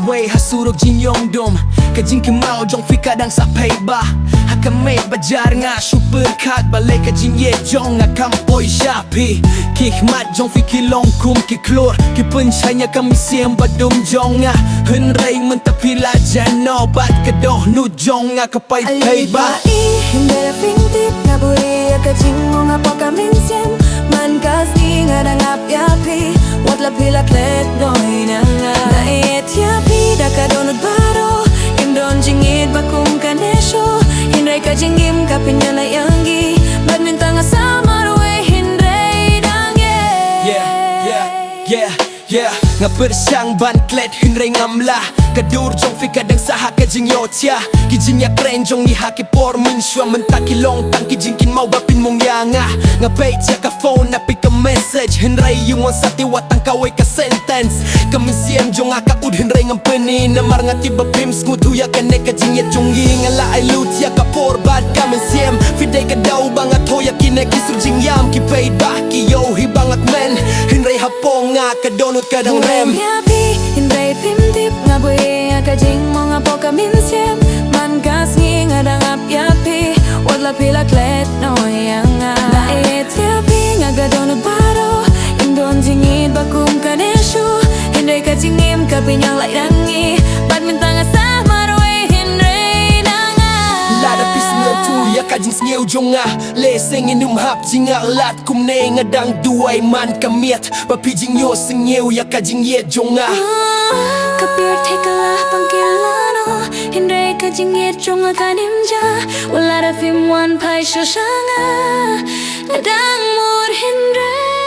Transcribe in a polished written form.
way hasurog jin yong dom Kajing kimao jong fika dang sa pay ba Hakamay bajar nga super kat Balay kajing ye jong nga kampoy shapi Kihmat jong fikilong kum kiklor Kipunsanya kami siyang badum jong nga Henray mentapila jano Bat kadoh nu jong nga kapay pay ba Hindi na fintip nga buhi Kajing mo nga po kami siyang Man kasi nga dangap yapi Watla pila klet noy na nga Nait yapi dakadonod baro Indon jingid bakum kanesyo Hindray ka jingim kapinyala yangi Badminton nga sa marwe hindray dang Yeah nga persyang banklet hindray ngamla Kadur jong fika dang saha kajing yotya Kijing ya kren jong ihaki por min shwa mentakilong tang kijing kin mau bapin mong yanga Nga page ya ka phone na pick a message Hindray yung sa tiwatang kaway ka sentence Kami siyem jong akaud hindray ngam penin Namar nga tiba pims ngudu ya ka ne kajing ya jong ngala ay lut ya ka por bad kami siyem Fiday ka daw bang at hoya kine kisur jing yam Ki paid ba ki yo hibang at men Hindray hapong nga kadonot ka dang rem Yapi hindray fintip nga buhi Kajing mo nga po kami siyang Man kasi nga dangap yapi Watla pila klet noy nga Nait yapi nga gadonod baro Indon jingid bakum kanesyo Hindray ka jingim kapinyang lairangi Badminton nga sa marwe hindray na nga Lada pis nga tuya kajing sngew jong nga Leseng inum hap jing nga lat kum ne nga dang duay man kamiet Papijing yo sngew ya kajing ye jong nga Kapir tekalah pangkilano Hindray ka jingit jong nga kanimja Wala da film one pai shoshanga Nadang mur hindray